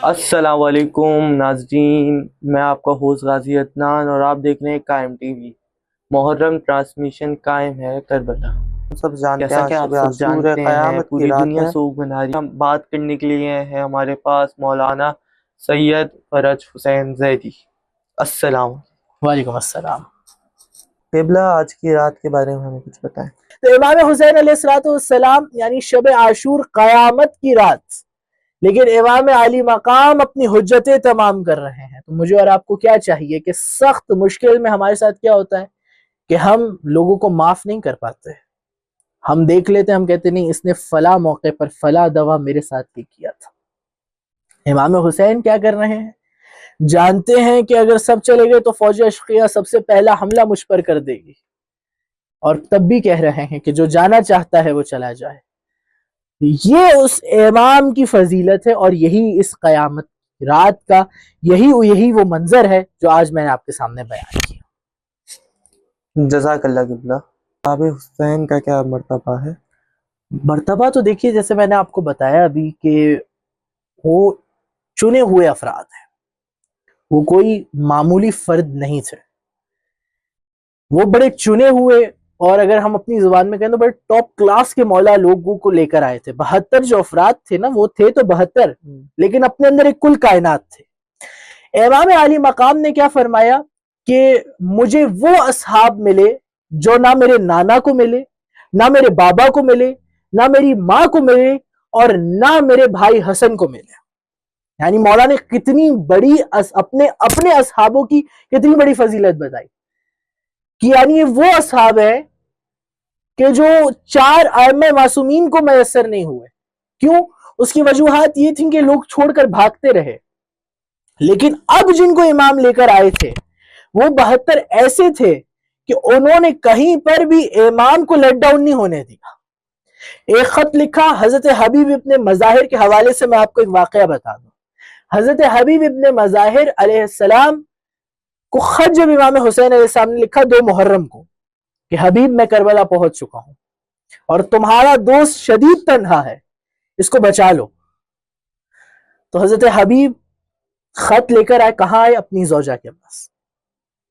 السلام علیکم ناظرین، میں آپ کا ہوسٹ غازی عدنان اور آپ دیکھ رہے ہیں قائم ٹی وی۔ محرم ٹرانسمیشن قائم ہے کربلا۔ سب جانتے جیسا ہیں کہ آپ شب سب عاشور ہے، جانتے ہیں قیامت کی پوری رات دنیا ہے۔ سوگ منا رہی ہے۔ ہم بات کرنے کے لیے ہیں ہمارے پاس مولانا سید فرج حسین زیدی۔ السلام۔ وعلیکم السلام۔ قبلہ آج کی رات کے بارے میں ہمیں کچھ بتائیں۔ تو امام حسین علیہ السلام یعنی شب عاشور قیامت کی رات، لیکن امام علی مقام اپنی حجتیں تمام کر رہے ہیں۔ تو مجھے اور آپ کو کیا چاہیے کہ سخت مشکل میں ہمارے ساتھ کیا ہوتا ہے کہ ہم لوگوں کو معاف نہیں کر پاتے۔ ہم دیکھ لیتے ہیں، ہم کہتے نہیں اس نے فلاں موقع پر فلاں دوا میرے ساتھ بھی کیا تھا۔ امام حسین کیا کر رہے ہیں؟ جانتے ہیں کہ اگر سب چلے گئے تو فوج اشقیہ سب سے پہلا حملہ مجھ پر کر دے گی، اور تب بھی کہہ رہے ہیں کہ جو جانا چاہتا ہے وہ چلا جائے۔ یہ اس امام کی فضیلت ہے، اور یہی اس قیامت رات کا یہی وہ منظر ہے جو آج میں نے آپ کے سامنے بیان کیا۔ جزاک اللہ قبلہ۔ امام حسین کا کیا مرتبہ ہے؟ مرتبہ تو دیکھیے، جیسے میں نے آپ کو بتایا ابھی کہ وہ چنے ہوئے افراد ہیں، وہ کوئی معمولی فرد نہیں تھے، وہ بڑے چنے ہوئے، اور اگر ہم اپنی زبان میں کہیں تو بڑے ٹاپ کلاس کے مولا لوگوں کو لے کر آئے تھے۔ 72 جو افراد تھے نا، وہ تھے تو 72، لیکن اپنے اندر ایک کل کائنات تھے۔ امام علی مقام نے کیا فرمایا کہ مجھے وہ اصحاب ملے جو نہ میرے نانا کو ملے، نہ میرے بابا کو ملے، نہ میری ماں کو ملے، اور نہ میرے بھائی حسن کو ملے۔ یعنی مولا نے کتنی بڑی اپنے اصحابوں کی کتنی بڑی فضیلت بتائی کہ یعنی وہ اصحاب ہیں کہ جو 4 ائمہ معصومین کو میسر نہیں ہوئے۔ کیوں؟ اس کی وجوہات یہ تھیں کہ لوگ چھوڑ کر بھاگتے رہے، لیکن اب جن کو امام لے کر آئے تھے وہ 72 ایسے تھے کہ انہوں نے کہیں پر بھی امام کو لیٹ ڈاؤن نہیں ہونے دیا۔ ایک خط لکھا حضرت حبیب ابن مظاہر کے حوالے سے، میں آپ کو ایک واقعہ بتا دوں۔ حضرت حبیب ابن مظاہر علیہ السلام کو خط جب امام حسین علیہ السلام نے لکھا 2 محرم کو کہ حبیب میں کربلا پہنچ چکا ہوں اور تمہارا دوست شدید تنہا ہے، اس کو بچا لو۔ تو حضرت حبیب خط لے کر آئے، کہاں آئے؟ اپنی زوجہ کے پاس،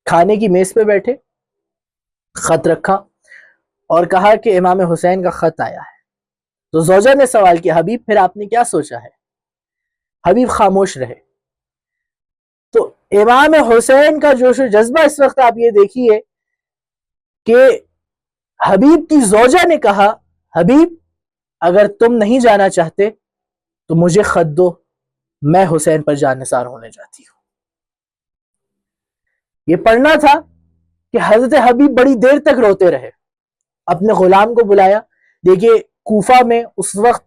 کھانے کی میز پہ بیٹھے، خط رکھا اور کہا کہ امام حسین کا خط آیا ہے۔ تو زوجہ نے سوال کیا، حبیب پھر آپ نے کیا سوچا ہے؟ حبیب خاموش رہے۔ تو امام حسین کا جوش و جذبہ اس وقت آپ یہ دیکھیے کہ حبیب کی زوجہ نے کہا، حبیب اگر تم نہیں جانا چاہتے تو مجھے خط دو، میں حسین پر جانثار ہونے جاتی ہوں۔ یہ پڑھنا تھا کہ حضرت حبیب بڑی دیر تک روتے رہے، اپنے غلام کو بلایا۔ دیکھیے کوفہ میں اس وقت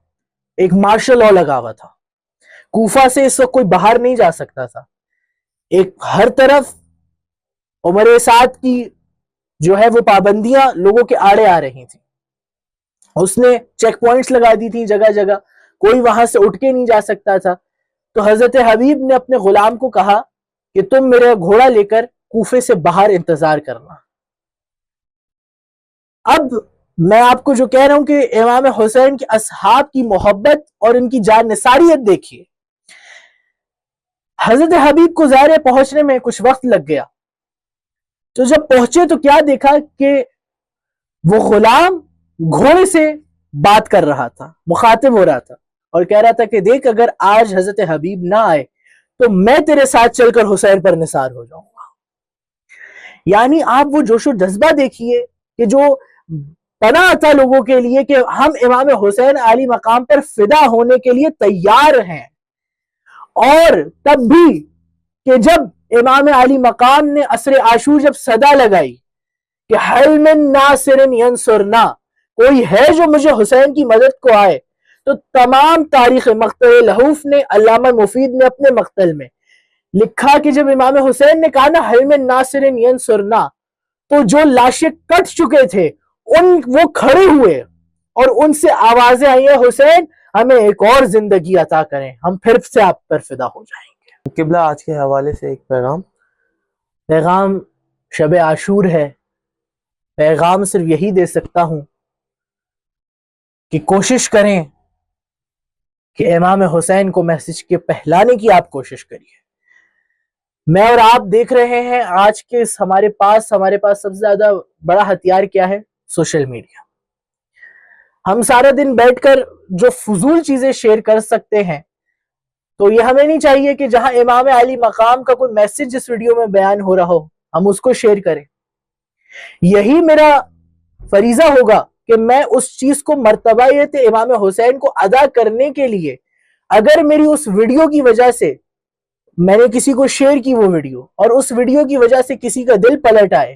ایک مارشل لاء لگا ہوا تھا، کوفہ سے اس وقت کوئی باہر نہیں جا سکتا تھا، ایک ہر طرف عمر سعد کی جو ہے وہ پابندیاں لوگوں کے آڑے آ رہی تھیں، اس نے چیک پوائنٹس لگا دی تھی جگہ جگہ، کوئی وہاں سے اٹھ کے نہیں جا سکتا تھا۔ تو حضرت حبیب نے اپنے غلام کو کہا کہ تم میرا گھوڑا لے کر کوفے سے باہر انتظار کرنا۔ اب میں آپ کو جو کہہ رہا ہوں کہ امام حسین کے اصحاب کی محبت اور ان کی جان نثاریت دیکھیے۔ حضرت حبیب کو ظاہر پہنچنے میں کچھ وقت لگ گیا، تو جب پہنچے تو کیا دیکھا کہ وہ غلام گھوڑے سے بات کر رہا تھا، مخاطب ہو رہا تھا، اور کہہ رہا تھا کہ دیکھ اگر آج حضرت حبیب نہ آئے تو میں تیرے ساتھ چل کر حسین پر نثار ہو جاؤں گا۔ یعنی آپ وہ جوش و جذبہ دیکھیے کہ جو پناہ تھا لوگوں کے لیے کہ ہم امام حسین علی مقام پر فدا ہونے کے لیے تیار ہیں۔ اور تب بھی کہ جب امام علی مقام نے عصر عاشور جب صدا لگائی کہ حل من ناصر ینصرنا، کوئی ہے جو مجھے حسین کی مدد کو آئے، تو تمام تاریخ مقتل لہوف نے، علامہ مفید نے اپنے مقتل میں لکھا کہ جب امام حسین نے کہا نا حل من ناصر ینصرنا، تو جو لاشیں کٹ چکے تھے وہ کھڑے ہوئے اور ان سے آوازیں آئی ہیں، حسین ہمیں ایک اور زندگی عطا کریں، ہم پھر سے آپ پر فدا ہو جائیں گے۔ قبلہ آج کے حوالے سے ایک پیغام شب عاشور ہے، پیغام صرف یہی دے سکتا ہوں کہ کوشش کریں کہ امام حسین کو میسج کے پہلانے کی آپ کوشش کریے. میں اور آپ دیکھ رہے ہیں آج کے ہمارے پاس سب سے زیادہ بڑا ہتھیار کیا ہے؟ Social media. ہم سارا دن بیٹھ کر جو فضول چیزیں شیئر کر سکتے ہیں، تو یہ ہمیں نہیں چاہیے کہ جہاں امام علی مقام کا کوئی میسج جس ویڈیو میں بیان ہو رہا ہو ہم اس کو شیئر کریں. یہی میرا فریضہ ہوگا کہ میں اس چیز کو مرتبیت امام حسین کو ادا کرنے کے لیے، اگر میری اس ویڈیو کی وجہ سے میں نے کسی کو شیئر کی وہ ویڈیو اور اس ویڈیو کی وجہ سے کسی کا دل پلٹ آئے،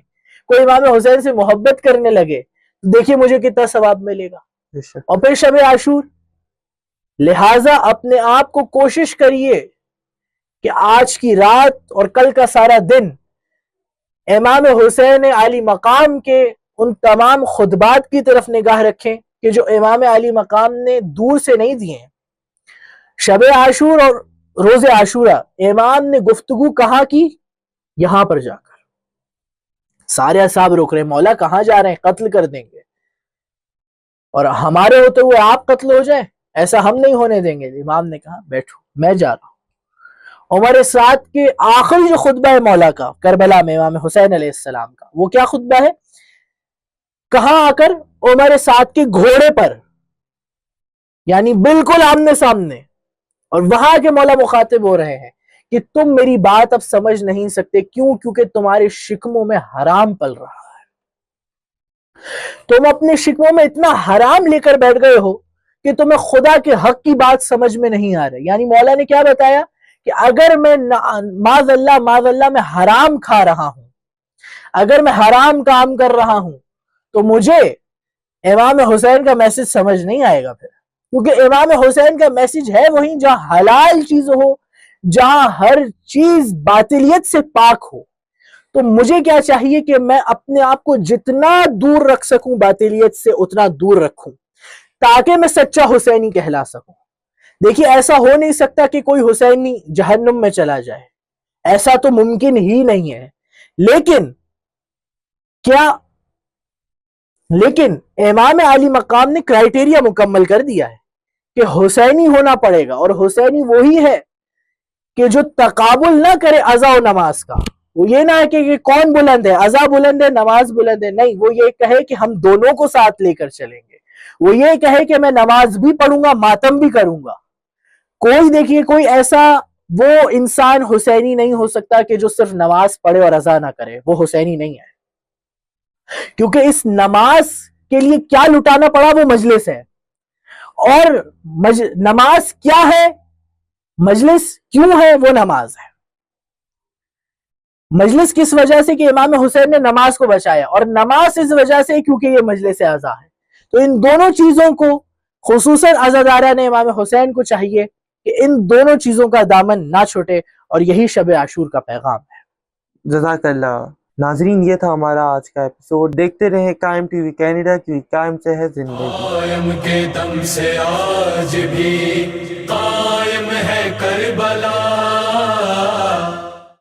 کوئی امام حسین سے محبت کرنے لگے، دیکھیے مجھے کتنا ثواب ملے گا. اور پھر شب عاشور، لہٰذا اپنے آپ کو کوشش کریے کہ آج کی رات اور کل کا سارا دن امام حسین علی مقام کے ان تمام خطبات کی طرف نگاہ رکھیں کہ جو امام علی مقام نے دور سے نہیں دیے ہیں. شب عاشور اور روز عاشورہ امام نے گفتگو کہاں کی؟ یہاں پر جا کر. سارے اصحاب روک رہے ہیں، مولا کہاں جا رہے ہیں؟ قتل کر دیں گے، اور ہمارے ہوتے ہوئے آپ قتل ہو جائیں، ایسا ہم نہیں ہونے دیں گے. امام نے کہا بیٹھو میں جا رہا ہوں. عمر سعد کے آخری جو خطبہ ہے مولا کا کربلا میں امام حسین علیہ السلام کا، وہ کیا خطبہ ہے؟ کہاں آ کر؟ عمر سعد کے گھوڑے پر، یعنی بالکل آمنے سامنے. اور وہاں کے مولا مخاطب ہو رہے ہیں کہ تم میری بات اب سمجھ نہیں سکتے. کیوں؟ کیونکہ تمہارے شکموں میں حرام پل رہا ہے. تم اپنے شکموں میں اتنا حرام لے کر بیٹھ گئے ہو کہ تمہیں خدا کے حق کی بات سمجھ میں نہیں آ رہی. یعنی مولا نے کیا بتایا کہ اگر میں معاذ اللہ میں حرام کھا رہا ہوں، اگر میں حرام کام کر رہا ہوں، تو مجھے امام حسین کا میسج سمجھ نہیں آئے گا پھر. کیونکہ امام حسین کا میسج ہے وہیں جہاں حلال چیز ہو، جہاں ہر چیز باطلیت سے پاک ہو. تو مجھے کیا چاہیے کہ میں اپنے آپ کو جتنا دور رکھ سکوں باطلیت سے اتنا دور رکھوں، تاکہ میں سچا حسینی کہلا سکوں. دیکھیے ایسا ہو نہیں سکتا کہ کوئی حسینی جہنم میں چلا جائے، ایسا تو ممکن ہی نہیں ہے. لیکن امام علی مقام نے کرائیٹیریا مکمل کر دیا ہے کہ حسینی ہونا پڑے گا. اور حسینی وہی ہے کہ جو تقابل نہ کرے عزا و نماز کا. وہ یہ نہ ہے کہ کون بلند ہے، عزا بلند ہے نماز بلند ہے، نہیں. وہ یہ کہے کہ ہم دونوں کو ساتھ لے کر چلیں گے. وہ یہ کہے کہ میں نماز بھی پڑھوں گا، ماتم بھی کروں گا. دیکھیے کوئی ایسا وہ انسان حسینی نہیں ہو سکتا کہ جو صرف نماز پڑھے اور عزا نہ کرے. وہ حسینی نہیں ہے. کیونکہ اس نماز کے لیے کیا لٹانا پڑا؟ وہ مجلس ہے. اور نماز کیا ہے؟ مجلس کیوں ہے؟ وہ نماز ہے. مجلس کس وجہ سے؟ کہ امام حسین نے نماز کو بچایا، اور نماز اس وجہ سے کیونکہ یہ مجلس عزا ہے. تو ان دونوں چیزوں کو خصوصاً عزاداران امام حسین کو چاہیے کہ ان دونوں چیزوں کا دامن نہ چھوٹے، اور یہی شب عاشور کا پیغام ہے. جزاک اللہ. ناظرین یہ تھا ہمارا آج کا ایپیسوڈ. دیکھتے رہے قائم ٹی وی کینیڈا کی قائم سے ہے زندگی. قائم کے دم سے آج بھی